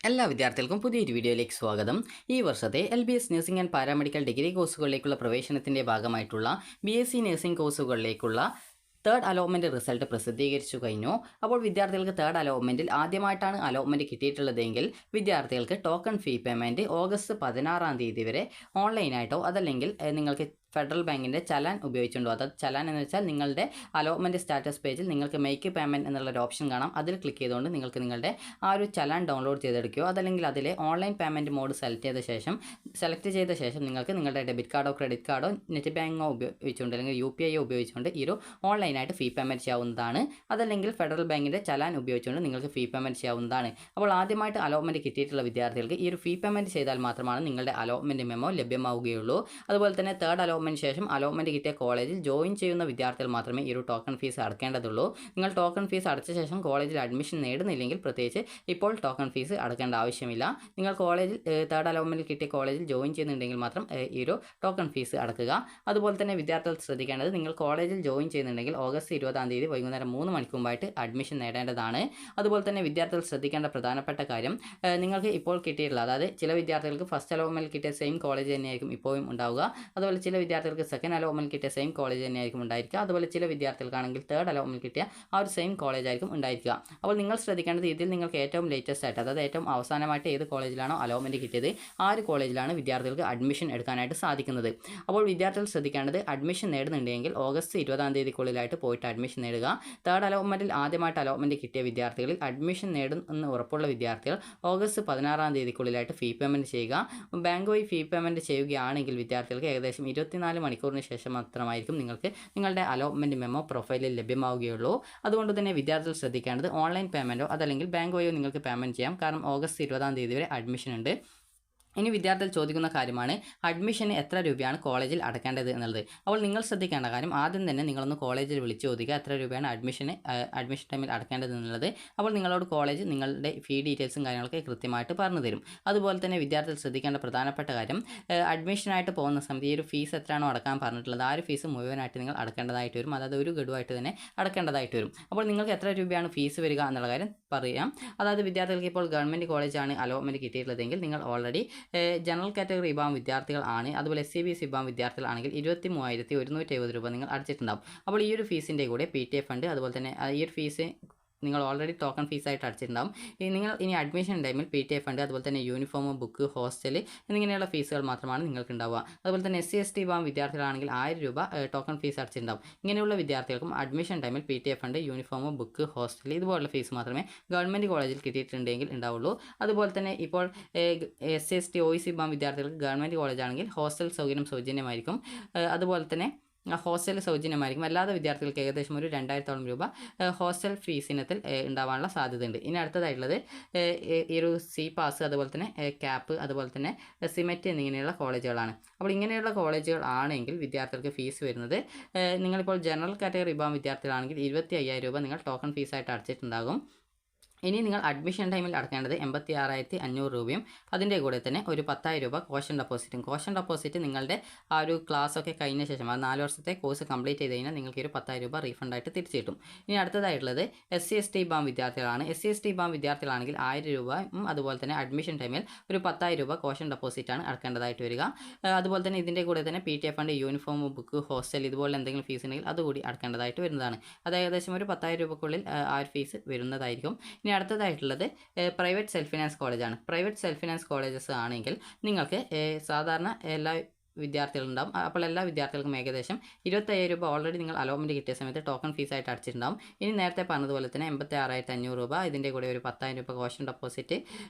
എല്ലാ വിദ്യാർത്ഥികൾക്കും പുതിയൊരു വീഡിയോയിലേക്ക് സ്വാഗതം. ഈ വർഷത്തെ LBS nursing and paramedical degree കോഴ്സുകളിലേക്കുള്ള പ്രവേശനത്തിൻ്റെ ഭാഗമായിട്ടുള്ള BSc നഴ്സിംഗ് കോഴ്സുകളിലേക്കുള്ള തേർഡ് അലോട്ട്മെൻറ്റ് റിസൾട്ട് പ്രസിദ്ധീകരിച്ചു കഴിഞ്ഞു. അപ്പോൾ വിദ്യാർത്ഥികൾക്ക് തേർഡ് അലോട്ട്മെൻറ്റിൽ ആദ്യമായിട്ടാണ് അലോട്ട്മെൻറ്റ് കിട്ടിയിട്ടുള്ളതെങ്കിൽ വിദ്യാർത്ഥികൾക്ക് ടോക്കൺ ഫീ പേയ്മെൻറ്റ് ഓഗസ്റ്റ് 16 വരെ ഓൺലൈനായിട്ടോ അതല്ലെങ്കിൽ നിങ്ങൾക്ക് ഫെഡറൽ ബാങ്കിൻ്റെ ചലാൻ ഉപയോഗിച്ചുകൊണ്ടോ, അതായത് ചലാൻ എന്ന് വെച്ചാൽ നിങ്ങളുടെ അലോട്ട്മെൻറ്റ് സ്റ്റാറ്റസ് പേജിൽ നിങ്ങൾക്ക് മേക്ക് പേയ്മെൻറ്റ് എന്നുള്ളൊരു ഓപ്ഷൻ കാണാം. അതിൽ ക്ലിക്ക് ചെയ്തുകൊണ്ട് നിങ്ങൾക്ക് നിങ്ങളുടെ ആ ഒരു ചലാൻ ഡൗൺലോഡ് ചെയ്തെടുക്കുകയോ അതല്ലെങ്കിൽ അതിലെ ഓൺലൈൻ പേയ്മെൻറ്റ് മോഡ് സെലക്ട് ചെയ്ത ശേഷം നിങ്ങൾക്ക് നിങ്ങളുടെ ഡെബിറ്റ് കാർഡോ ക്രെഡിറ്റ് കാർഡോ നെറ്റ് ബാങ്കോ ഉപയോഗിച്ചുകൊണ്ട് അല്ലെങ്കിൽ UPI ഉപയോഗിച്ചുകൊണ്ട് ഈ ഒരു ഓൺലൈനായിട്ട് ഫീ പേയ്മെൻറ്റ് ചെയ്യാവുന്നതാണ്. അതല്ലെങ്കിൽ ഫെഡറൽ ബാങ്കിൻ്റെ ചലാൻ ഉപയോഗിച്ചുകൊണ്ട് നിങ്ങൾക്ക് ഫീ പേയ്മെൻറ്റ് ചെയ്യാവുന്നതാണ്. അപ്പോൾ ആദ്യമായിട്ട് അലോട്ട്മെൻറ്റ് കിട്ടിയിട്ടുള്ള വിദ്യാർത്ഥികൾക്ക് ഈ ഒരു ഫീ പേയ്മെൻറ്റ് ചെയ്താൽ മാത്രമാണ് നിങ്ങളുടെ അലോട്ട്മെൻറ്റ് മെമ്മോ ലഭ്യമാവുകയുള്ളൂ. അതുപോലെ തന്നെ തേർഡ് അലോട്ട്മെൻറ്റ് ശേഷം അലോട്ട്മെൻറ്റ് കിട്ടിയ കോളേജിൽ ജോയിൻ ചെയ്യുന്ന വിദ്യാർത്ഥികൾ മാത്രമേ ഈ ഒരു ടോക്കൺ ഫീസ് അടക്കേണ്ടതുള്ളൂ. നിങ്ങൾ ടോക്കൺ ഫീസ് അടച്ച ശേഷം കോളേജിൽ അഡ്മിഷൻ നേടുന്നില്ലെങ്കിൽ പ്രത്യേകിച്ച് ഇപ്പോൾ ടോക്കൺ ഫീസ് അടക്കേണ്ട ആവശ്യമില്ല. നിങ്ങൾ കോളേജിൽ തേർഡ് അലോട്ട്മെൻറ്റിൽ കിട്ടിയ കോളേജിൽ ജോയിൻ ചെയ്യുന്നുണ്ടെങ്കിൽ മാത്രം ഈ ഒരു ടോക്കൺ ഫീസ് അടക്കുക. അതുപോലെ തന്നെ വിദ്യാർത്ഥികൾ ശ്രദ്ധിക്കേണ്ടത്, നിങ്ങൾ കോളേജിൽ ജോയിൻ ചെയ്യുന്നുണ്ടെങ്കിൽ ഓഗസ്റ്റ് 20 വൈകുന്നേരം 3 മണിക്ക് മുമ്പായിട്ട് അഡ്മിഷൻ നേടേണ്ടതാണ്. അതുപോലെ തന്നെ വിദ്യാർത്ഥികൾ ശ്രദ്ധിക്കേണ്ട പ്രധാനപ്പെട്ട കാര്യം, നിങ്ങൾക്ക് ഇപ്പോൾ കിട്ടിയിട്ടുള്ള, അതായത് ചില വിദ്യാർത്ഥികൾക്ക് ഫസ്റ്റ് അലോട്ട്മെൻറ്റിൽ കിട്ടിയ സെയിം കോളേജ് തന്നെയായിരിക്കും ഇപ്പോഴും ഉണ്ടാവുക. അതുപോലെ ചില വിദ്യാർത്ഥികൾക്ക് സെക്കൻഡ് അലോട്ട്മെൻറ്റ് കിട്ടിയ സെയിം കോളേജ് തന്നെയായിരിക്കും ഉണ്ടായിരിക്കുക. അതുപോലെ ചില വിദ്യാർത്ഥികൾക്കാണെങ്കിൽ തേർഡ് അലോട്ട്മെൻറ്റ് കിട്ടിയ ആ ഒരു സെയിം കോളേജ് ആയിരിക്കും ഉണ്ടായിരിക്കുക. അപ്പോൾ നിങ്ങൾ ശ്രദ്ധിക്കേണ്ടത്, ഇതിൽ നിങ്ങൾക്ക് ഏറ്റവും ലേറ്റസ്റ്റ് ആയിട്ട്, അതായത് ഏറ്റവും അവസാനമായിട്ട് ഏത് കോളേജിലാണോ അലോട്ട്മെൻറ്റ് കിട്ടിയത് ആ ഒരു കോളേജിലാണ് വിദ്യാർത്ഥികൾക്ക് അഡ്മിഷൻ എടുക്കാനായിട്ട് സാധിക്കുന്നത്. അപ്പോൾ വിദ്യാർത്ഥികൾ ശ്രദ്ധിക്കേണ്ടത്, അഡ്മിഷൻ നേടുന്നുണ്ടെങ്കിൽ ഓഗസ്റ്റ് 20 പോയിട്ട് അഡ്മിഷൻ നേടുക. തേർഡ് അലോട്ട്മെൻറ്റിൽ ആദ്യമായിട്ട് അലോട്ട്മെൻറ്റ് കിട്ടിയ വിദ്യാർത്ഥികളിൽ അഡ്മിഷൻ നേടുമെന്ന് ഉറപ്പുള്ള വിദ്യാർത്ഥികൾ ഓഗസ്റ്റ് 16 ഫീ പേയ്മെൻറ്റ് ചെയ്യുക. ബാങ്ക് വഴി ഫീ പേയ്മെൻറ്റ് ചെയ്യുകയാണെങ്കിൽ വിദ്യാർത്ഥികൾക്ക് ഏകദേശം 24 മണിക്കൂറിന് ശേഷം മാത്രമായിരിക്കും നിങ്ങൾക്ക് നിങ്ങളുടെ അലോട്ട്മെൻറ്റ് മെമ്മോ പ്രൊഫൈലിൽ ലഭ്യമാവുകയുള്ളൂ. അതുകൊണ്ട് തന്നെ വിദ്യാർത്ഥികൾ ശ്രദ്ധിക്കേണ്ടത്, ഓൺലൈൻ പേയ്മെൻറ്റോ അതല്ലെങ്കിൽ ബാങ്ക് വഴിയോ നിങ്ങൾക്ക് പേയ്മെൻറ്റ് ചെയ്യാം. കാരണം ഓഗസ്റ്റ് 20 വരെ അഡ്മിഷൻ ഉണ്ട്. ഇനി വിദ്യാർത്ഥികൾ ചോദിക്കുന്ന കാര്യമാണ്, അഡ്മിഷന് എത്ര രൂപയാണ് കോളേജിൽ അടക്കേണ്ടത് എന്നുള്ളത്. അപ്പോൾ നിങ്ങൾ ശ്രദ്ധിക്കേണ്ട കാര്യം, ആദ്യം തന്നെ നിങ്ങളൊന്ന് കോളേജിൽ വിളിച്ച് ചോദിക്കുക എത്ര രൂപയാണ് അഡ്മിഷൻ ടൈമിൽ അടക്കേണ്ടത് എന്നുള്ളത്. അപ്പോൾ നിങ്ങളോട് കോളേജ് നിങ്ങളുടെ ഫീ ഡീറ്റെയിൽസും കാര്യങ്ങളൊക്കെ കൃത്യമായിട്ട് പറഞ്ഞു തരും. അതുപോലെ തന്നെ വിദ്യാർത്ഥികൾ ശ്രദ്ധിക്കേണ്ട പ്രധാനപ്പെട്ട കാര്യം, അഡ്മിഷനായിട്ട് പോകുന്ന സമയത്ത് ഈ ഒരു ഫീസ് എത്രയാണോ അടക്കാൻ പറഞ്ഞിട്ടുള്ളത് ആ ഒരു ഫീസ് മുഴുവനായിട്ട് നിങ്ങൾ അടക്കേണ്ടതായിട്ട് വരും. അതായത് ഒരു ഗഡുവായിട്ട് തന്നെ അടക്കേണ്ടതായിട്ട് വരും. അപ്പോൾ നിങ്ങൾക്ക് എത്ര രൂപയാണ് ഫീസ് വരിക എന്നുള്ള കാര്യം പറയാം. അതായത് വിദ്യാർത്ഥികൾക്ക് ഇപ്പോൾ ഗവൺമെൻറ് കോളേജാണ് അലോട്ട്മെൻറ്റ് കിട്ടിയിട്ടുള്ളതെങ്കിൽ നിങ്ങൾ ഓൾറെഡി ജനറൽ കാറ്റഗറി വിഭാഗം വിദ്യാർത്ഥികൾ ആണ്, അതുപോലെ SCBC വിഭാഗം വിദ്യാർത്ഥികളാണെങ്കിൽ 23,170 രൂപ നിങ്ങൾ അടച്ചിട്ടുണ്ടാവും. അപ്പോൾ ഈ ഒരു ഫീസിൻ്റെ കൂടെ PTA ഫണ്ട്, അതുപോലെ തന്നെ ഈ ഒരു ഫീസ് നിങ്ങൾ ഓൾറെഡി ടോക്കൺ ഫീസായിട്ട് അടച്ചിട്ടുണ്ടാവും. നിങ്ങൾ ഇനി അഡ്മിഷൻ ടൈമിൽ PTA ഫണ്ട്, അതുപോലെ തന്നെ യൂണിഫോം, ബുക്ക്, ഹോസ്റ്റൽ എന്നിങ്ങനെയുള്ള ഫീസുകൾ മാത്രമാണ് നിങ്ങൾക്ക് ഉണ്ടാവുക. അതുപോലെ തന്നെ SC/ST വിഭാഗം വിദ്യാർത്ഥികളാണെങ്കിൽ 1000 രൂപ ടോക്കൺ ഫീസ് അടച്ചിട്ടുണ്ടാവും. ഇങ്ങനെയുള്ള വിദ്യാർത്ഥികൾക്കും അഡ്മിഷൻ ടൈമിൽ PTA fund, uniform, book, hostel ഇതുപോലുള്ള ഫീസ് മാത്രമേ ഗവൺമെൻറ് കോളേജിൽ കിട്ടിയിട്ടുണ്ടെങ്കിൽ ഉണ്ടാവുള്ളൂ. അതുപോലെ തന്നെ ഇപ്പോൾ SC/ST OEC വിഭാഗം വിദ്യാർത്ഥികൾക്ക് ഗവൺമെൻറ് കോളേജാണെങ്കിൽ ഹോസ്റ്റൽ സൗകര്യം സൗജന്യമായിരിക്കും. അതുപോലെ തന്നെ ഹോസ്റ്റൽ സൗജന്യമായിരിക്കും. അല്ലാതെ വിദ്യാർത്ഥികൾക്ക് ഏകദേശം ഒരു 2000 രൂപ ഹോസ്റ്റൽ ഫീസ് ഇനത്തിൽ ഉണ്ടാവാനുള്ള സാധ്യതയുണ്ട്. ഇനി അടുത്തതായിട്ടുള്ളത് ഈ ഒരു സി പാസ്, അതുപോലെ തന്നെ ക്യാപ്പ്, അതുപോലെ തന്നെ സിമെറ്റ് എന്നിങ്ങനെയുള്ള കോളേജുകളാണ്. അപ്പോൾ ഇങ്ങനെയുള്ള കോളേജുകൾ ആണെങ്കിൽ വിദ്യാർത്ഥികൾക്ക് ഫീസ് വരുന്നത്, നിങ്ങളിപ്പോൾ ജനറൽ കാറ്റഗറി വിഭാഗം വിദ്യാർത്ഥികളാണെങ്കിൽ 25,000 രൂപ നിങ്ങൾ ടോക്കൺ ഫീസായിട്ട് അടച്ചിട്ടുണ്ടാകും. ഇനി നിങ്ങൾ അഡ്മിഷൻ ടൈമിൽ അടക്കേണ്ടത് 86,500 രൂപയും അതിൻ്റെ കൂടെ തന്നെ ഒരു 10,000 രൂപ കോഷൻ ഡെപ്പോസിറ്റ് നിങ്ങളുടെ ആ ഒരു ക്ലാസ്സൊക്കെ കഴിഞ്ഞ ശേഷം, ആ 4 വർഷത്തെ കോഴ്സ് കംപ്ലീറ്റ് ചെയ്ത് കഴിഞ്ഞാൽ നിങ്ങൾക്ക് ഒരു 10,000 രൂപ റീഫണ്ടായിട്ട് തിരിച്ചു കിട്ടും. ഇനി അടുത്തതായിട്ടുള്ളത് SC/ST വിഭാഗം വിദ്യാർത്ഥികളാണ്. SC/ST വിഭാഗം വിദ്യാർത്ഥികളാണെങ്കിൽ 1000 രൂപയും അതുപോലെ തന്നെ അഡ്മിഷൻ ടൈമിൽ ഒരു 10,000 രൂപ കോഷൻ ഡെപ്പോസിറ്റാണ് അടക്കേണ്ടതായിട്ട് വരിക. അതുപോലെ തന്നെ ഇതിൻ്റെ കൂടെ തന്നെ PTA fund, uniform, book, hostel ഇതുപോലെ എന്തെങ്കിലും ഫീസ് ഉണ്ടെങ്കിൽ അതുകൂടി അടക്കേണ്ടതായിട്ട് വരുന്നതാണ്. അത് ഏകദേശം ഒരു 10,000 രൂപക്കുള്ളിൽ ആ ഒരു ഫീസ് വരുന്നതായിരിക്കും. ഇനി അടുത്തതായിട്ടുള്ളത് പ്രൈവറ്റ് സെൽഫ് ഫിനാൻസ് കോളേജാണ്. പ്രൈവറ്റ് സെൽഫ് ഫിനാൻസ് കോളേജസ് ആണെങ്കിൽ നിങ്ങൾക്ക് സാധാരണ എല്ലാ വിദ്യാർത്ഥികളുണ്ടാവും. അപ്പോൾ എല്ലാ വിദ്യാർത്ഥികൾക്കും ഏകദേശം 25,000 രൂപ ഓൾറെഡി നിങ്ങൾ അലോട്ട്മെൻറ്റ് കിട്ടിയ സമയത്ത് ടോക്കൺ ഫീസായിട്ട് അടച്ചിട്ടുണ്ടാവും. ഇനി നേരത്തെ പറഞ്ഞതുപോലെ തന്നെ 86,500 രൂപ, ഇതിൻ്റെ കൂടെ ഒരു 10,000 രൂപ കോഷൻ ഡെപ്പോസിറ്റ്,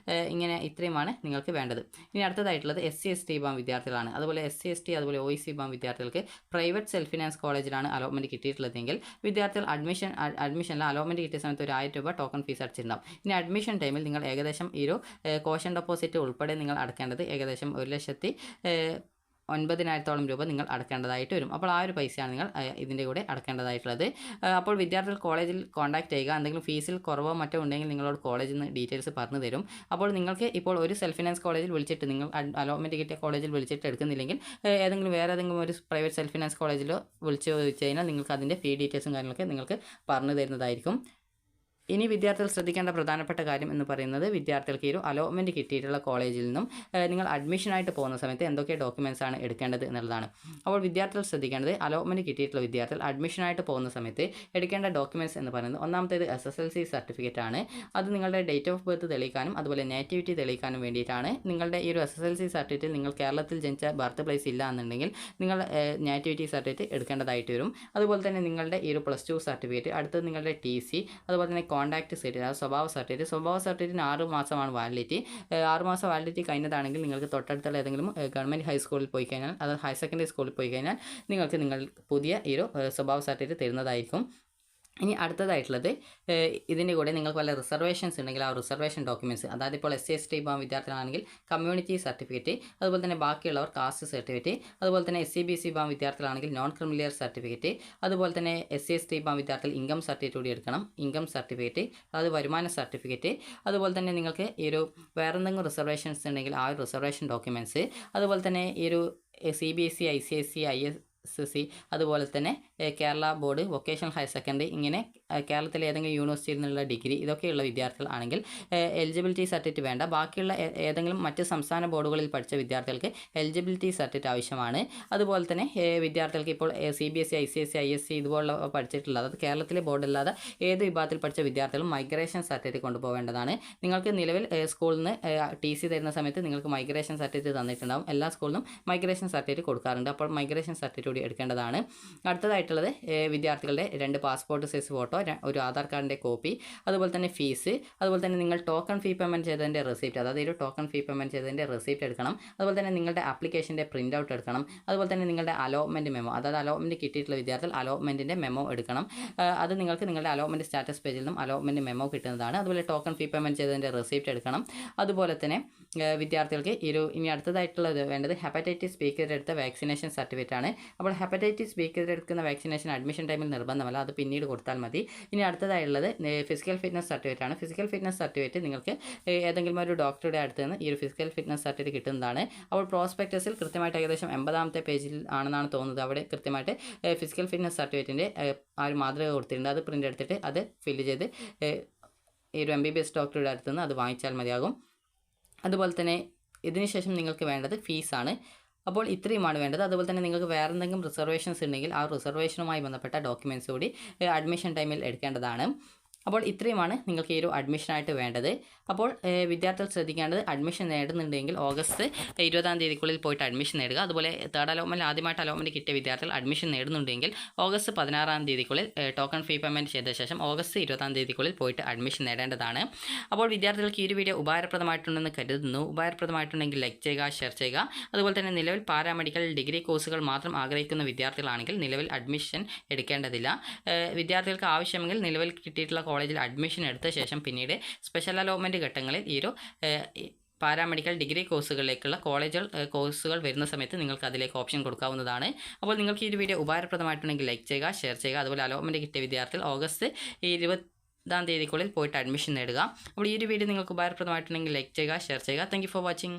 ഇങ്ങനെ ഇത്രയുമാണ് നിങ്ങൾക്ക് വേണ്ടത്. ഇനി അടുത്തതായിട്ടുള്ളത് SC/ST വിഭാഗം വിദ്യാർത്ഥികളാണ്. അതുപോലെ SC/ST അതുപോലെ OEC വിഭാഗം വിദ്യാർത്ഥികൾക്ക് പ്രൈവറ്റ് സെൽഫ് ഫിനാൻസ് കോളേജിലാണ് അലോട്ട്മെൻറ്റ് കിട്ടിയിട്ടുള്ളതെങ്കിൽ വിദ്യാർത്ഥികൾ അഡ്മിഷനിൽ അലോട്ട്മെൻറ്റ് കിട്ടിയ സമയത്ത് ഒരു 1000 രൂപ ടോക്കൺ ഫീസ് അടച്ചിട്ടുണ്ടാവും. ഇനി അഡ്മിഷൻ ടൈമിൽ നിങ്ങൾ ഏകദേശം ഈ ഒരു കോഷൻ ഡെപ്പോസിറ്റ് ഉൾപ്പെടെ നിങ്ങൾ അടക്കേണ്ടത് ഏകദേശം 1,09,000 രൂപ നിങ്ങൾ അടക്കേണ്ടതായിട്ട് വരും. അപ്പോൾ ആ ഒരു പൈസയാണ് നിങ്ങൾ ഇതിൻ്റെ കൂടെ അടക്കേണ്ടതായിട്ടുള്ളത്. അപ്പോൾ വിദ്യാർത്ഥികൾ കോളേജിൽ കോൺടാക്ട് ചെയ്യുക. എന്തെങ്കിലും ഫീസിൽ കുറവോ മറ്റോ ഉണ്ടെങ്കിൽ നിങ്ങളോട് കോളേജിൽ നിന്ന് ഡീറ്റെയിൽസ് പറഞ്ഞു തരും. അപ്പോൾ നിങ്ങൾക്ക് ഇപ്പോൾ ഒരു സെൽഫ് ഫിനാൻസ് കോളേജിൽ വിളിച്ചിട്ട്, നിങ്ങൾ അലോട്ട്മെൻറ്റ് കിട്ടിയ കോളേജിൽ വിളിച്ചിട്ട് എടുക്കുന്നില്ലെങ്കിൽ വേറെ ഏതെങ്കിലും ഒരു പ്രൈവറ്റ് സെൽഫ് ഫിനാൻസ് കോളേജിലോ വിളിച്ച് ചോദിച്ചു കഴിഞ്ഞാൽ നിങ്ങൾക്ക് അതിൻ്റെ ഫീ ഡീറ്റെയിൽസും കാര്യങ്ങളൊക്കെ നിങ്ങൾക്ക് പറഞ്ഞു തരുന്നതായിരിക്കും. ഇനി വിദ്യാർത്ഥികൾ ശ്രദ്ധിക്കേണ്ട പ്രധാനപ്പെട്ട കാര്യം എന്ന് പറയുന്നത് വിദ്യാർത്ഥികൾക്ക് ഈ ഒരു അലോട്ട്മെൻറ്റ് കിട്ടിയിട്ടുള്ള കോളേജിൽ നിന്നും നിങ്ങൾ അഡ്മിഷനായിട്ട് പോകുന്ന സമയത്ത് എന്തൊക്കെ ഡോക്യുമെൻറ്റ്സ് ആണ് എടുക്കേണ്ടത് എന്നുള്ളതാണ്. അപ്പോൾ വിദ്യാർത്ഥികൾ ശ്രദ്ധിക്കേണ്ടത് അലോട്ട്മെൻറ്റ് കിട്ടിയിട്ടുള്ള വിദ്യാർത്ഥികൾ അഡ്മിഷനായിട്ട് പോകുന്ന സമയത്ത് എടുക്കേണ്ട ഡോക്യുമെൻറ്റ്സ് എന്ന് പറയുന്നത് ഒന്നാമത്തേത് SSLC സർട്ടിഫിക്കറ്റ് ആണ്. അത് നിങ്ങളുടെ ഡേറ്റ് ഓഫ് ബർത്ത് തെളിയിക്കാനും അതുപോലെ നേറ്റിവിറ്റി തെളിയിക്കാനും വേണ്ടിയിട്ടാണ്. നിങ്ങളുടെ ഈ ഒരു SSLC സർട്ടിഫിക്കറ്റ് നിങ്ങൾ കേരളത്തിൽ ജനിച്ച ബർത്ത് പ്ലേസ് ഇല്ല എന്നുണ്ടെങ്കിൽ നിങ്ങൾ നേറ്റിവിറ്റി സർട്ടിഫിക്കറ്റ് എടുക്കേണ്ടതായിട്ട് വരും. അതുപോലെ തന്നെ നിങ്ങളുടെ ഈ ഒരു +2 സർട്ടിഫിക്കറ്റ്, അടുത്തത് നിങ്ങളുടെ TC, അതുപോലെ തന്നെ കോൺടാക്ട് സർട്ടിഫിക്കറ്റ്, സ്വഭാവ സർട്ടിഫിക്കറ്റിന് 6 മാസമാണ് വാലിഡിറ്റി. 6 മാസം വാലിഡിറ്റി കഴിഞ്ഞതാണെങ്കിൽ നിങ്ങൾക്ക് തൊട്ടടുത്തുള്ള ഏതെങ്കിലും ഗവൺമെൻറ് ഹൈസ്കൂളിൽ പോയി കഴിഞ്ഞാൽ, അത് ഹയർ സെക്കൻഡറി സ്കൂളിൽ പോയി കഴിഞ്ഞാൽ നിങ്ങൾക്ക് പുതിയ ഈ ഒരു സ്വഭാവ സർട്ടിഫിക്കറ്റ് തരുന്നതായിരിക്കും. ഇനി അടുത്തതായിട്ടുള്ളത് ഇതിൻ്റെ കൂടെ നിങ്ങൾക്ക് വല്ല റിസർവേഷൻസ് ഉണ്ടെങ്കിൽ ആ റിസർവേഷൻ ഡോക്യുമെൻറ്റ്സ്, അതായത് ഇപ്പോൾ SC/ST വിഭാഗം വിദ്യാർത്ഥികളാണെങ്കിൽ കമ്മ്യൂണിറ്റി സർട്ടിഫിക്കറ്റ്, അതുപോലെ തന്നെ ബാക്കിയുള്ളവർ കാസ്റ്റ് സർട്ടിഫിക്കറ്റ്, അതുപോലെ തന്നെ SC/BC വിഭാഗം വിദ്യാർത്ഥികളാണെങ്കിൽ നോൺ ക്രിമിലിയർ സർട്ടിഫിക്കറ്റ്, അതുപോലെ തന്നെ SC/ST വിഭാഗം വിദ്യാർത്ഥികൾ ഇൻകം സർട്ടിഫിക്കറ്റ് കൂടി എടുക്കണം. ഇൻകം സർട്ടിഫിക്കറ്റ്, അതായത് വരുമാന സർട്ടിഫിക്കറ്റ്, അതുപോലെ തന്നെ നിങ്ങൾക്ക് ഈ ഒരു വേറെ എന്തെങ്കിലും റിസർവേഷൻസ് ഉണ്ടെങ്കിൽ ആ ഒരു റിസർവേഷൻ ഡോക്യുമെൻറ്റ്സ്, അതുപോലെ തന്നെ ഈ ഒരു CBSE, ICSE, ISSC, അതുപോലെ തന്നെ Kerala board, vocational higher secondary, ഇങ്ങനെ കേരളത്തിലെ ഏതെങ്കിലും യൂണിവേഴ്സിറ്റിയിൽ നിന്നുള്ള ഡിഗ്രി, ഇതൊക്കെയുള്ള വിദ്യാർത്ഥികൾ ആണെങ്കിൽ എലിജിബിലിറ്റി സർട്ടിഫിക്കറ്റ് വേണ്ട. ബാക്കിയുള്ള ഏതെങ്കിലും മറ്റ് സംസ്ഥാന ബോർഡുകളിൽ പഠിച്ച വിദ്യാർത്ഥികൾക്ക് എലിജിബിലിറ്റി സർട്ടിഫിക്കറ്റ് ആവശ്യമാണ്. അതുപോലെ തന്നെ വിദ്യാർത്ഥികൾക്ക് ഇപ്പോൾ CBSE, ICSE, ISC ഇതുപോലുള്ള പഠിച്ചിട്ടുള്ള, അതായത് കേരളത്തിലെ ബോർഡല്ലാതെ ഏത് വിഭാഗത്തിൽ പഠിച്ച വിദ്യാർത്ഥികളും മൈഗ്രേഷൻ സർട്ടിഫിക്കറ്റ് കൊണ്ടുപോകേണ്ടതാണ്. നിങ്ങൾക്ക് നിലവിൽ സ്കൂളിൽ നിന്ന് TC തരുന്ന സമയത്ത് നിങ്ങൾക്ക് മൈഗ്രേഷൻ സർട്ടിഫിക്കറ്റ് തന്നിട്ടുണ്ടാകും. എല്ലാ സ്കൂളിലും മൈഗ്രേഷൻ സർട്ടിഫിക്കറ്റ് കൊടുക്കാറുണ്ട്. അപ്പോൾ മൈഗ്രേഷൻ സർട്ടിഫിക്കറ്റ് കൂടി എടുക്കേണ്ടതാണ്. അടുത്തതായിട്ടുള്ളത് വിദ്യാർത്ഥികളുടെ 2 പാസ്പോർട്ട് സൈസ് ഫോട്ടോ, ഒരു ആധാർ കാർഡിൻ്റെ കോപ്പി, അതുപോലെ തന്നെ ഫീസ്, അതുപോലെ തന്നെ നിങ്ങൾ ടോക്കൺ ഫീ പേയ്മെൻറ്റ് ചെയ്തതിൻ്റെ റെസിപ്റ്റ്, അതായത് ഒരു ടോക്കൺ ഫീ പേയ്മെൻറ്റ് ചെയ്തതിൻ്റെ റെസിപ്റ്റ് എടുക്കണം. അതുപോലെ തന്നെ നിങ്ങളുടെ ആപ്ലിക്കേഷൻ്റെ പ്രിൻ്റ് ഔട്ട് എടുക്കണം. അതുപോലെ തന്നെ നിങ്ങളുടെ അലോട്ട്മെൻറ്റ് മെമ്മോ, അതായത് അലോട്ട്മെൻറ്റ് കിട്ടിയിട്ടുള്ള വിദ്യാർത്ഥികൾ അലോട്ട്മെൻറ്റിൻ്റെ മെമ്മോ എടുക്കണം. അത് നിങ്ങൾക്ക് നിങ്ങളുടെ അലോട്ട്മെൻറ്റ് സ്റ്റാറ്റസ് പേജിൽ നിന്നും അലോട്ട്മെൻറ്റ് മെമ്മോ കിട്ടുന്നതാണ്. അതുപോലെ ടോക്കൺ ഫീ പേയ്മെൻറ്റ് ചെയ്തതിൻ്റെ റെസിപ്റ്റ് എടുക്കണം. അതുപോലെ തന്നെ വിദ്യാർത്ഥികൾക്ക് ഇനി അടുത്തതായിട്ടുള്ളത് വേണ്ടത് ഹെപ്പറ്റൈറ്റിസ് ബി എടുത്ത വാക്സിനേഷൻ സർട്ടിഫിക്കറ്റ് ആണ്. അപ്പോൾ ഹെപ്പറ്റൈറ്റിസ് ബി എടുക്കുന്ന വാക്സിനേഷൻ അഡ്മിഷൻ ടൈമിൽ നിർബന്ധമല്ല, അത് പിന്നീട് കൊടുത്താൽ മതി. ഇനി അടുത്തതായുള്ളത് ഫിസിക്കൽ ഫിറ്റ്നസ് സർട്ടിഫിക്കറ്റ് ആണ്. ഫിസിക്കൽ ഫിറ്റ്നസ് സർട്ടിഫിക്കറ്റ് നിങ്ങൾക്ക് ഏതെങ്കിലും ഒരു ഡോക്ടറുടെ അടുത്ത് നിന്ന് ഈ ഒരു ഫിസിക്കൽ ഫിറ്റ്നസ് സർട്ടിഫിക്കറ്റ് കിട്ടുന്നതാണ്. അപ്പോൾ പ്രോസ്പെക്ടസിൽ കൃത്യമായിട്ട് ഏകദേശം 80ാമത്തെ പേജിൽ ആണെന്നാണ് തോന്നുന്നത്. അവിടെ കൃത്യമായിട്ട് ഫിസിക്കൽ ഫിറ്റ്നസ് സർട്ടിഫിക്കറ്റിൻ്റെ ആ ഒരു മാതൃക കൊടുത്തിട്ടുണ്ട്. അത് പ്രിൻ്റ് എടുത്തിട്ട് അത് ഫില്ല് ചെയ്ത് ഈ ഒരു MBBS ഡോക്ടറുടെ അടുത്ത് നിന്ന് അത് വാങ്ങിച്ചാൽ മതിയാകും. അതുപോലെ തന്നെ ഇതിനുശേഷം നിങ്ങൾക്ക് വേണ്ടത് ഫീസാണ്. അപ്പോൾ ഇത്രയുമാണ് വേണ്ടത്. അതുപോലെ തന്നെ നിങ്ങൾക്ക് വേറെ എന്തെങ്കിലും റിസർവേഷൻസ് ഉണ്ടെങ്കിൽ ആ റിസർവേഷനുമായി ബന്ധപ്പെട്ട ഡോക്യുമെൻറ്റ്സ് കൂടി അഡ്മിഷൻ ടൈമിൽ എടുക്കേണ്ടതാണ്. അപ്പോൾ ഇത്രയുമാണ് നിങ്ങൾക്ക് ഈ ഒരു അഡ്മിഷനായിട്ട് വേണ്ടത്. അപ്പോൾ വിദ്യാർത്ഥികൾ ശ്രദ്ധിക്കേണ്ടത്, അഡ്മിഷൻ നേടുന്നുണ്ടെങ്കിൽ ഓഗസ്റ്റ് 20-ാം തീയതിക്കുള്ളിൽ പോയിട്ട് അഡ്മിഷൻ നേടുക. അതുപോലെ തേർഡ് അലോട്ട്മെൻറ്റ് ആദ്യമായിട്ട് അലോട്ട്മെൻറ്റ് കിട്ടിയ വിദ്യാർത്ഥികൾ അഡ്മിഷൻ നേടുന്നുണ്ടെങ്കിൽ ഓഗസ്റ്റ് 16-ാം തീയതിക്കുള്ളിൽ ടോക്കൺ ഫീ പേയ്മെൻറ്റ് ചെയ്ത ശേഷം ഓഗസ്റ്റ് 20-ാം തീയതിക്കുള്ളിൽ പോയിട്ട് അഡ്മിഷൻ നേടേണ്ടതാണ്. അപ്പോൾ വിദ്യാർത്ഥികൾക്ക് ഈ ഒരു വീഡിയോ ഉപകാരപ്രദമായിട്ടുണ്ടെന്ന് കരുതുന്നു. ഉപകാരപ്രദമായിട്ടുണ്ടെങ്കിൽ ലൈക്ക് ചെയ്യുക, ഷെയർ ചെയ്യുക. അതുപോലെ തന്നെ നിലവിൽ പാരാമെഡിക്കൽ ഡിഗ്രി കോഴ്സുകൾ മാത്രം ആഗ്രഹിക്കുന്ന വിദ്യാർത്ഥികളാണെങ്കിൽ നിലവിൽ അഡ്മിഷൻ എടുക്കേണ്ടതില്ല. വിദ്യാർത്ഥികൾക്ക് ആവശ്യമെങ്കിൽ നിലവിൽ കിട്ടിയിട്ടുള്ള കോളേജിൽ അഡ്മിഷൻ എടുത്ത ശേഷം പിന്നീട് സ്പെഷ്യൽ അലോട്ട്മെൻറ്റ് ഘട്ടങ്ങളിൽ ഈ ഒരു പാരാമെഡിക്കൽ ഡിഗ്രി കോഴ്സുകളിലേക്കുള്ള കോഴ്സുകൾ വരുന്ന സമയത്ത് നിങ്ങൾക്ക് അതിലേക്ക് ഓപ്ഷൻ കൊടുക്കാവുന്നതാണ്. അപ്പോൾ നിങ്ങൾക്ക് ഈ ഒരു വീഡിയോ ഉപകാരപ്രദമായിട്ടുണ്ടെങ്കിൽ ലൈക്ക് ചെയ്യുക, ഷെയർ ചെയ്യുക. അതുപോലെ അലോട്ട്മെൻറ്റ് കിട്ടിയ വിദ്യാർത്ഥികൾ ഓഗസ്റ്റ് 20-ാം തീയതിക്കുള്ളിൽ പോയിട്ട് അഡ്മിഷൻ നേടുക. അപ്പോൾ ഈ ഒരു വീഡിയോ നിങ്ങൾക്ക് ഉപകാരപ്രദമായിട്ടുണ്ടെങ്കിൽ ലൈക്ക് ചെയ്യുക, ഷെയർ ചെയ്യുക. Thank you for watching.